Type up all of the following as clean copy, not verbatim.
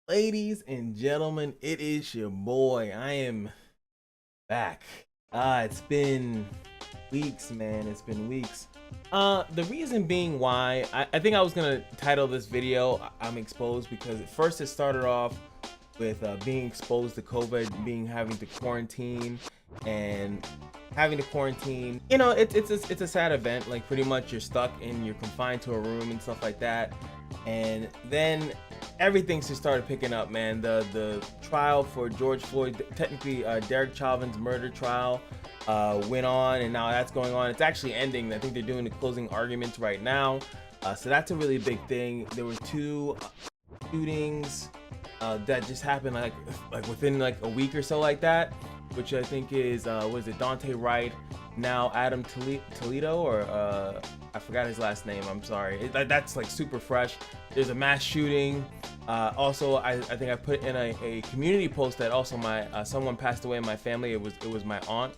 Ladies and gentlemen, it is your boy. I am back. It's been weeks, man. It's been weeks. The reason being why I think I was gonna title this video "I'm Exposed" because at first it started off with being exposed to COVID, having to quarantine, and having to quarantine. You know, it's a sad event. Like pretty much you're stuck and you're confined to a room and stuff like that. And then everything just started picking up, man. The trial for George Floyd, technically Derek Chauvin's murder trial, went on, and now that's going on. It's actually ending. I think they're doing the closing arguments right now. So that's a really big thing. There were two shootings that just happened like within like a week or so, like that, which I think is was it Dante Wright, now Adam Toledo, or I forgot his last name, I'm sorry. That's like super fresh. There's a mass shooting. Also, I think I put in a community post that also my someone passed away in my family. It was my aunt,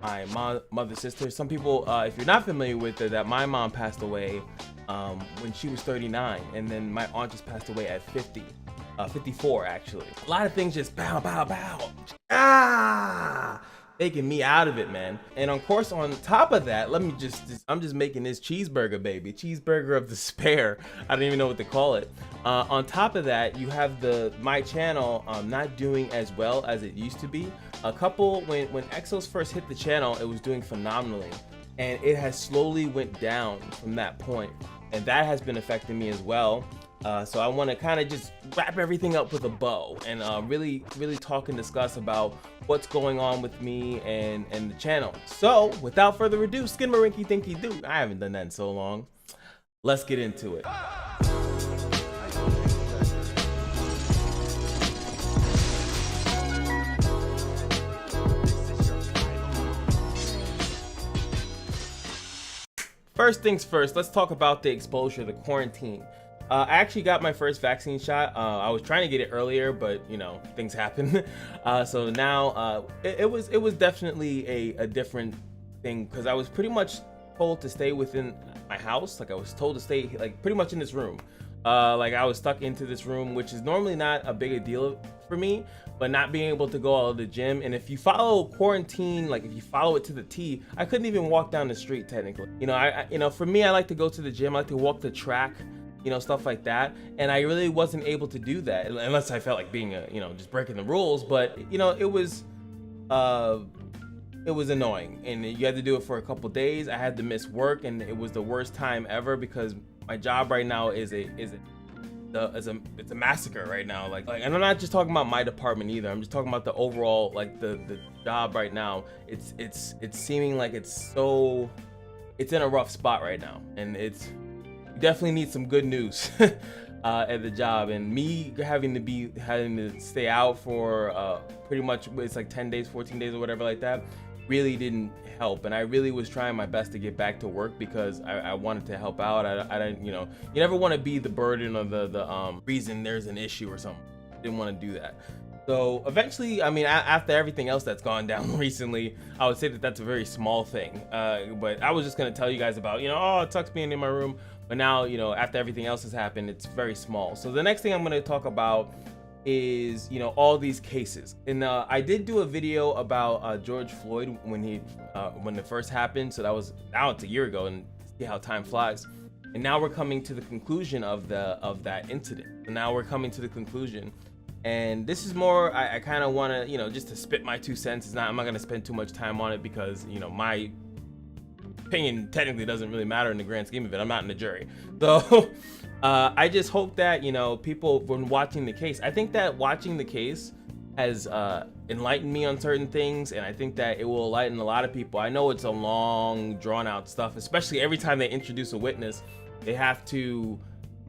my mother's sister. Some people, if you're not familiar with it, that my mom passed away when she was 39, and then my aunt just passed away at 54 actually. A lot of things just bow, taking me out of it, man. And of course, on top of that, let me I'm just making this cheeseburger, baby. Cheeseburger of despair. I don't even know what to call it. On top of that, you have my channel not doing as well as it used to be. When Exos first hit the channel, it was doing phenomenally, and it has slowly went down from that point, and that has been affecting me as well. So I want to kind of just wrap everything up with a bow and really talk and discuss about what's going on with me and the channel. So without further ado, Skinmarinky Dinky Doo. I haven't done that in so long. Let's get into it. First things first, let's talk about the exposure, the quarantine. I actually got my first vaccine shot. I was trying to get it earlier, but you know, things happen. So now it was definitely a different thing, because I was pretty much told to stay within my house. Like I was told to stay like pretty much in this room. Like I was stuck into this room, which is normally not a big a deal for me, but not being able to go out of the gym. And if you follow quarantine, like if you follow it to the T, I couldn't even walk down the street technically. You know, for me, I like to go to the gym. I like to walk the track, you know, stuff like that. And I really wasn't able to do that unless I felt like being just breaking the rules. But you know, it was annoying, and you had to do it for a couple days. I had to miss work, and it was the worst time ever because my job right now is it's a massacre right now. Like, and I'm not just talking about my department either. I'm just talking about the overall, like the job right now. It's seeming like it's in a rough spot right now, and you definitely need some good news at the job. And me having to stay out for pretty much, it's like 10 days, 14 days or whatever like that, really didn't help. And I really was trying my best to get back to work because I wanted to help out. I didn't, you never want to be the burden or the reason there's an issue or something. I didn't want to do that. So eventually, I mean, after everything else that's gone down recently, I would say that that's a very small thing. But I was just gonna tell you guys about, oh, it sucks being in my room. But now, after everything else has happened, it's very small. So the next thing I'm gonna talk about is, all these cases. And I did do a video about George Floyd when it first happened. So now it's a year ago, and see how time flies. And now we're coming to the conclusion of that incident. So now we're coming to the conclusion. And this is more, I kind of want to, just to spit my 2 cents. I'm not going to spend too much time on it because, my opinion technically doesn't really matter in the grand scheme of it. I'm not in the jury. So I just hope that, people, when watching the case, I think that watching the case has enlightened me on certain things. And I think that it will enlighten a lot of people. I know it's a long, drawn out stuff, especially every time they introduce a witness, they have to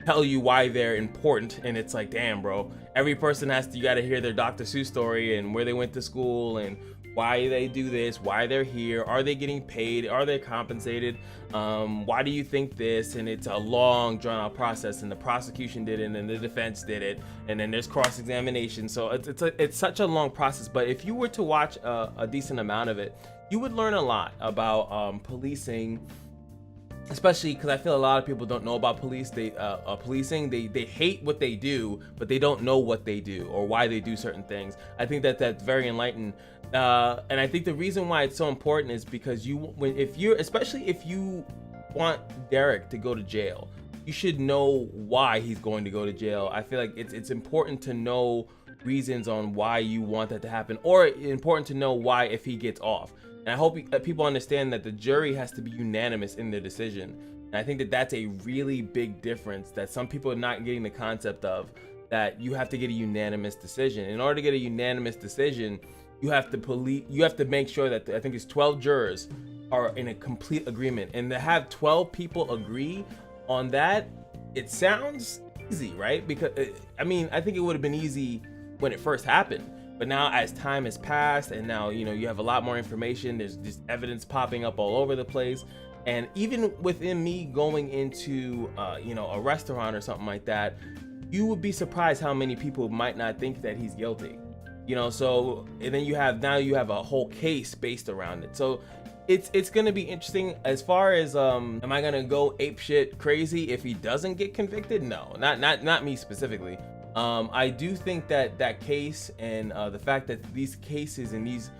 tell you why they're important. And it's like, damn, bro, every person you got to hear their Dr. Seuss story and where they went to school and why they do this, why they're here, are they getting paid, are they compensated, why do you think this? And it's a long drawn out process, and the prosecution did it and then the defense did it, and then there's cross-examination. So it's such a long process. But if you were to watch a decent amount of it, you would learn a lot about policing especially because I feel a lot of people don't know about policing. They hate what they do, but they don't know what they do or why they do certain things. I think that that's very enlightened, and I think the reason why it's so important is because especially if you want Derek to go to jail, you should know why he's going to go to jail. I feel like it's important to know reasons on why you want that to happen, or important to know why if he gets off. And I hope that people understand that the jury has to be unanimous in their decision. And I think that that's a really big difference that some people are not getting the concept of, that you have to get a unanimous decision. In order to get a unanimous decision, you have to make sure that I think it's 12 jurors are in a complete agreement. And to have 12 people agree on that, it sounds easy, right? Because I mean, I think it would have been easy when it first happened. But now as time has passed and now, you have a lot more information, there's just evidence popping up all over the place. And even within me going into, a restaurant or something like that, you would be surprised how many people might not think that he's guilty. So, and then you have a whole case based around it. So it's gonna be interesting as far as, am I gonna go apeshit crazy if he doesn't get convicted? No, not me specifically. I do think that case and the fact that these cases and these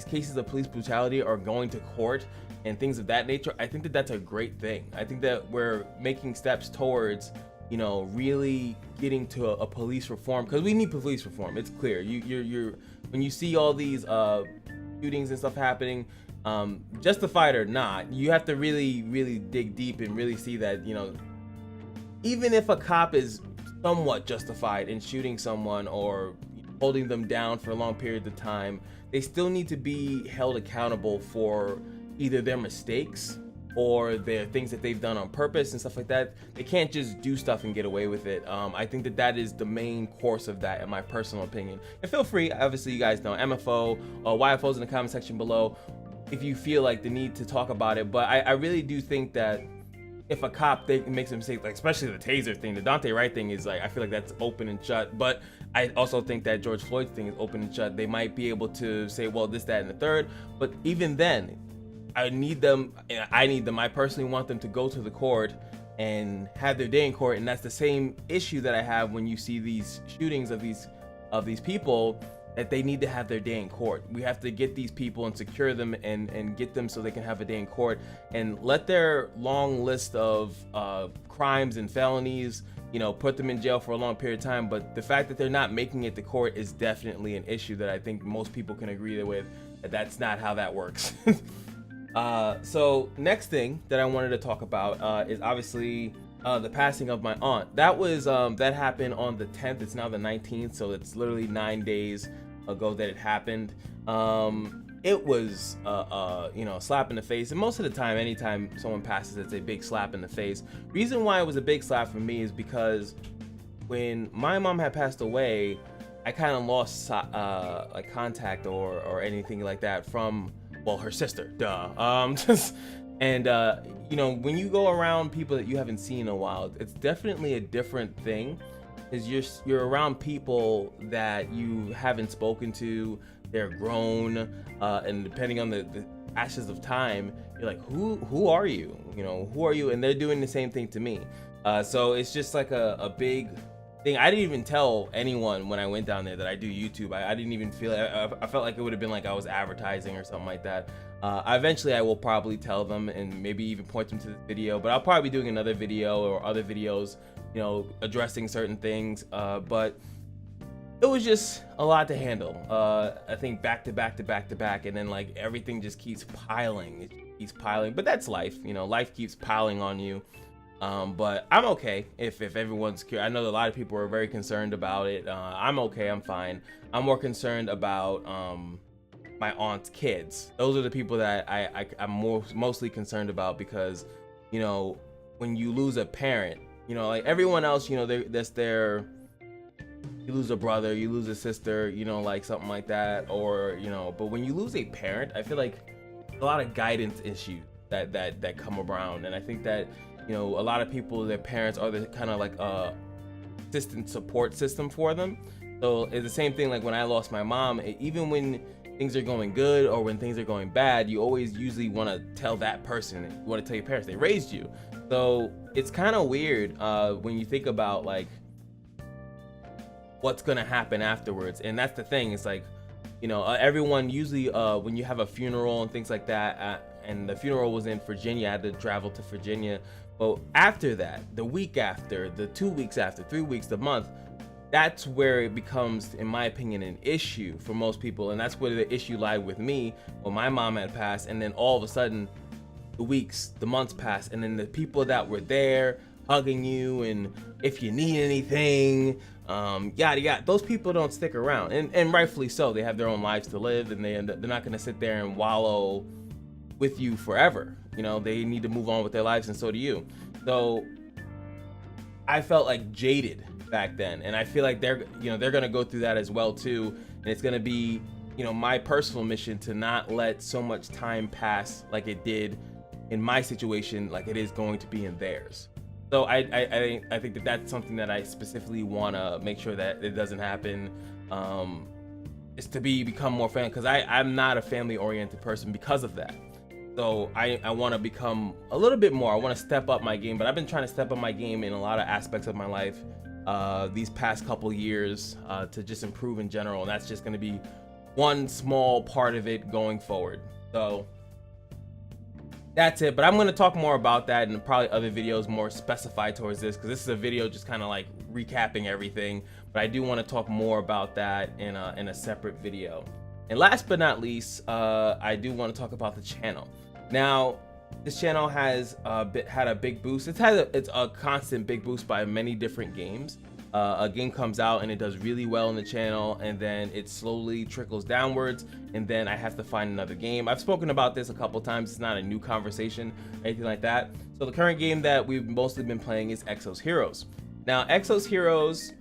cases of police brutality are going to court and things of that nature, I think that that's a great thing. I think that we're making steps towards, really getting to a police reform, because we need police reform. It's clear. You're when you see all these shootings and stuff happening, justified or not, you have to really dig deep and really see that, even if a cop is somewhat justified in shooting someone or holding them down for long periods of time, they still need to be held accountable for either their mistakes or their things that they've done on purpose and stuff like that. They can't just do stuff and get away with it. I think that is the main course of that, in my personal opinion. And feel free, obviously you guys know, MFO or YFOs in the comment section below if you feel like the need to talk about it. But I really do think that if a cop makes a mistake, like especially the taser thing, the Dante Wright thing is like, I feel like that's open and shut. But I also think that George Floyd's thing is open and shut. They might be able to say, well, this, that, and the third. But even then, I need them. I personally want them to go to the court and have their day in court. And that's the same issue that I have when you see these shootings of these people, that they need to have their day in court. We have to get these people and secure them and get them so they can have a day in court, and let their long list of crimes and felonies, put them in jail for a long period of time. But the fact that they're not making it to court is definitely an issue that I think most people can agree with, that that's not how that works. So next thing that I wanted to talk about is obviously the passing of my aunt. That was that happened on the 10th. It's now the 19th, so it's literally 9 days ago that it happened. It was a slap in the face, and most of the time, anytime someone passes, it's a big slap in the face. Reason why it was a big slap for me is because when my mom had passed away, I kind of lost like contact or anything like that from, well, her sister, duh. And when you go around people that you haven't seen in a while, it's definitely a different thing, because you're around people that you haven't spoken to. They're grown, and depending on the ashes of time, you're like, who are you? Who are you? And they're doing the same thing to me. So it's just like a big thing. I didn't even tell anyone when I went down there that I do YouTube. I didn't even feel it. I felt like it would have been like I was advertising or something like that. Eventually I will probably tell them and maybe even point them to this video, but I'll probably be doing another video or other videos, addressing certain things. But it was just a lot to handle. I think back to back, and then like everything just keeps piling. It keeps piling, but that's life. Life keeps piling on you. But I'm okay if everyone's curious. I know that a lot of people are very concerned about it. I'm okay, I'm fine. I'm more concerned about my aunt's kids. Those are the people that I'm mostly concerned about, because when you lose a parent, like everyone else, that's their, you lose a brother, you lose a sister, like something like that, or but when you lose a parent, I feel like a lot of guidance issues that come around. And I think that a lot of people, their parents are the kind of like assistant support system for them. So it's the same thing like when I lost my mom. Even when things are going good or when things are going bad, you always usually want to tell that person, you want to tell your parents, they raised you. So it's kind of weird when you think about like what's gonna happen afterwards. And that's the thing, it's like, you know, everyone usually when you have a funeral and things like that, and the funeral was in Virginia, I had to travel to Virginia. But after that, the week after, the 2 weeks after, 3 weeks, the month, that's where it becomes, in my opinion, an issue for most people. And that's where the issue lied with me when my mom had passed. And then all of a sudden, the weeks, the months passed, and then the people that were there hugging you and if you need anything, yada yada, those people don't stick around, and rightfully so. They have their own lives to live, and they're not going to sit there and wallow with you forever. You know, they need to move on with their lives, and so do you. So I felt like jaded back then, and I feel like they're going to go through that as well too. And it's going to be, you know, my personal mission to not let so much time pass like it did in my situation, like it is going to be in theirs. So I think that that's something that I specifically want to make sure that it doesn't happen. Is to become more family, because I'm not a family oriented person because of that. So I want to become a little bit more. I want to step up my game, but I've been trying to step up my game in a lot of aspects of my life these past couple years to just improve in general, and that's just going to be one small part of it going forward. So that's it. But I'm going to talk more about that in probably other videos more specified towards this, because this is a video just kind of like recapping everything. But I do want to talk more about that in a separate video. And last but not least, I do want to talk about the channel. Now, this channel has had a big boost. It's a constant big boost by many different games. A game comes out and it does really well in the channel, and then it slowly trickles downwards, and then I have to find another game. I've spoken about this a couple times. It's not a new conversation, anything like that. So the current game that we've mostly been playing is Exo's Heroes. Now, Exo's Heroes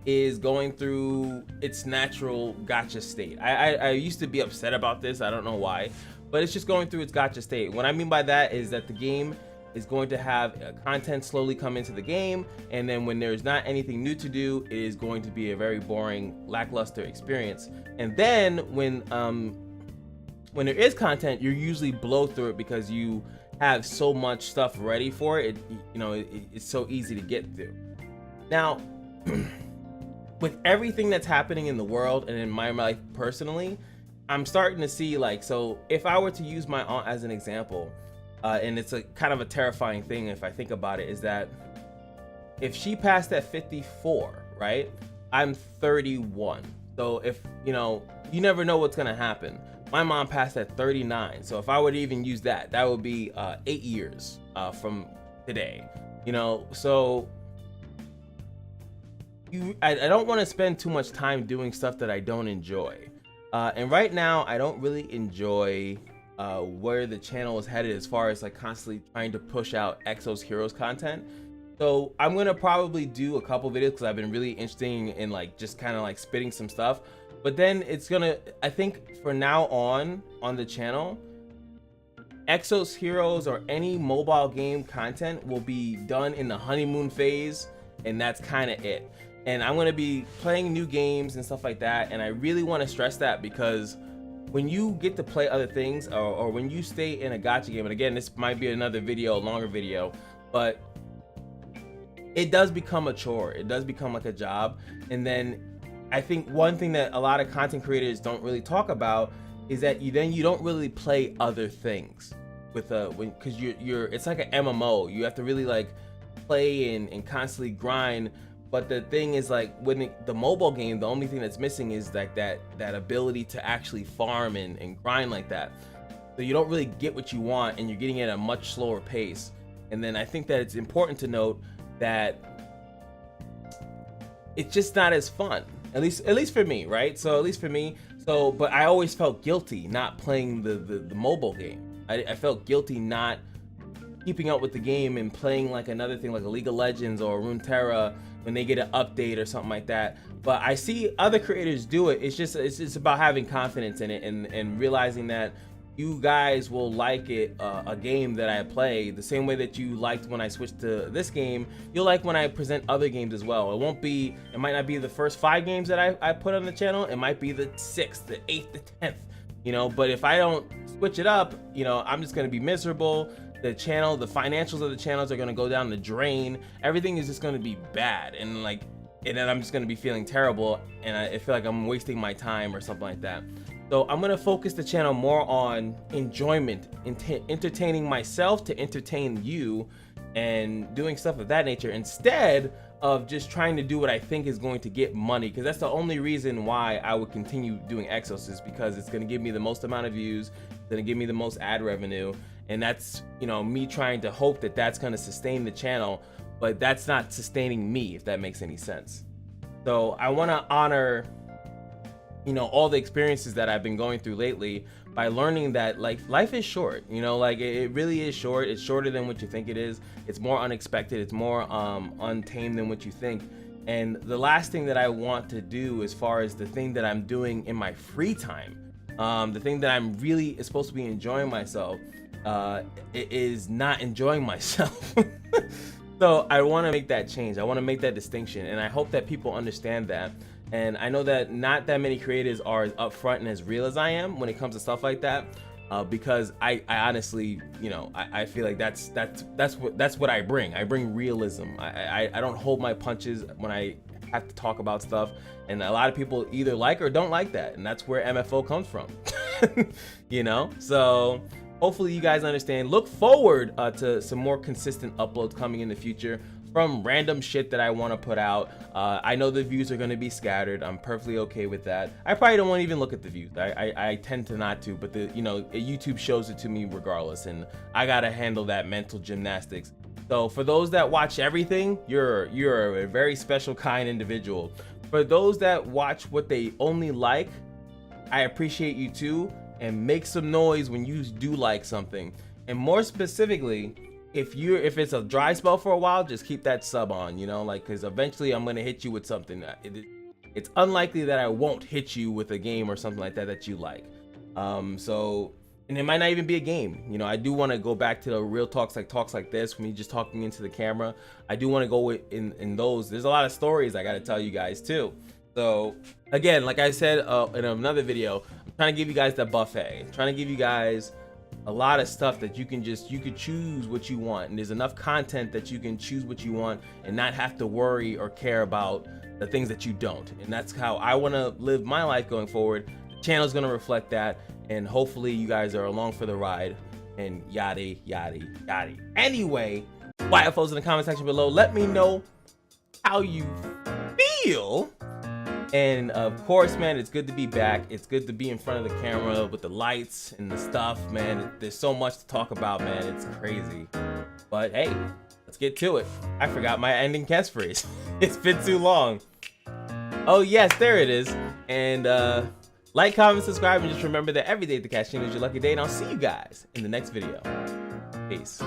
is going through its natural gacha state. I used to be upset about this. I don't know why, but it's just going through its gacha state. What I mean by that is that the game is going to have content slowly come into the game, and then when there's not anything new to do, it is going to be a very boring, lackluster experience. And then when there is content, you usually blow through it because you have so much stuff ready for it. You know, it's so easy to get through. Now, with everything that's happening in the world and in my life personally, I'm starting to see, like, so if I were to use my aunt as an example, and it's a kind of a terrifying thing if I think about it, is that if she passed at 54, right, I'm 31. So if, you know, you never know what's gonna happen. My mom passed at 39, so if I would even use that, that would be 8 years from today, you know. So I don't want to spend too much time doing stuff that I don't enjoy, and right now I don't really enjoy where the channel is headed as far as like constantly trying to push out Exo's Heroes content. So I'm gonna probably do a couple videos because I've been really interested in like just kind of like spitting some stuff, but then it's gonna, I think for now on the channel, Exo's Heroes or any mobile game content will be done in the honeymoon phase, and that's kind of it. And I'm gonna be playing new games and stuff like that, and I really want to stress that, because when you get to play other things, or when you stay in a gacha game, and again, this might be another video, a longer video, but it does become a chore. It does become like a job. And then I think one thing that a lot of content creators don't really talk about is that you don't really play other things with because it's like an MMO. You have to really like play and constantly grind. But the thing is, like, when the mobile game, the only thing that's missing is like that ability to actually farm and grind like that. So you don't really get what you want, and you're getting it at a much slower pace. And then I think that it's important to note that it's just not as fun, at least for me, right? So at least for me. So, but I always felt guilty not playing the mobile game. I felt guilty not keeping up with the game and playing like another thing like a League of Legends or Runeterra when they get an update or something like that. But I see other creators do it. It's about having confidence in it and realizing that you guys will like it, a game that I play the same way that you liked when I switched to this game. You'll like when I present other games as well. It might not be the first 5 games that I put on the channel. It might be the 6th, the 8th, the 10th, you know. But if I don't switch it up, you know, I'm just gonna be miserable. The channel, the financials of the channels are gonna go down the drain. Everything is just gonna be bad, and then I'm just gonna be feeling terrible, and I feel like I'm wasting my time or something like that. So I'm gonna focus the channel more on enjoyment, entertaining myself to entertain you, and doing stuff of that nature instead of just trying to do what I think is going to get money. Because that's the only reason why I would continue doing Exos, is because it's gonna give me the most amount of views, it's gonna give me the most ad revenue, and that's, you know, me trying to hope that that's gonna sustain the channel, but that's not sustaining me, if that makes any sense. So I wanna honor, you know, all the experiences that I've been going through lately by learning that life is short, you know, it really is short. It's shorter than what you think it is. It's more unexpected. It's more untamed than what you think. And the last thing that I want to do, as far as the thing that I'm doing in my free time, the thing that I'm really is supposed to be enjoying myself, it is not enjoying myself. So I want to make that change. I want to make that distinction, and I hope that people understand that. And I know that not that many creators are as upfront and as real as I am when it comes to stuff like that, because I honestly, you know, I feel like that's what I bring. I bring realism. I don't hold my punches when I have to talk about stuff, and a lot of people either like or don't like that, and that's where MFO comes from. You know, so hopefully you guys understand. Look forward to some more consistent uploads coming in the future from random shit that I want to put out. I know the views are going to be scattered. I'm perfectly okay with that. I probably don't want to even look at the views. I tend to not to, but you know, YouTube shows it to me regardless, and I gotta handle that mental gymnastics. So for those that watch everything, you're a very special kind individual. For those that watch what they only like, I appreciate you too, and make some noise when you do like something. And more specifically, if it's a dry spell for a while, just keep that sub on, you know, because eventually I'm gonna hit you with something. It's unlikely that I won't hit you with a game or something like that you like. And it might not even be a game, you know. I do want to go back to the real talks like this, me just talking into the camera. I do want to go in those. There's a lot of stories I got to tell you guys too. So again, like I said in another video, I'm trying to give you guys the buffet. I'm trying to give you guys a lot of stuff that you could choose what you want, and there's enough content that you can choose what you want and not have to worry or care about the things that you don't. And that's how I want to live my life going forward. The channel is going to reflect that, and hopefully you guys are along for the ride, and yada yada yada. Anyway, YFOs in the comment section below, let me know how you feel. And of course, man, it's good to be back. It's good to be in front of the camera with the lights and the stuff, man. There's so much to talk about, man. It's crazy. But hey, let's get to it. I forgot my ending catchphrase. It's been too long. Oh yes, there it is. And like, comment, subscribe, and just remember that every day at the Kashino is your lucky day, and I'll see you guys in the next video. Peace.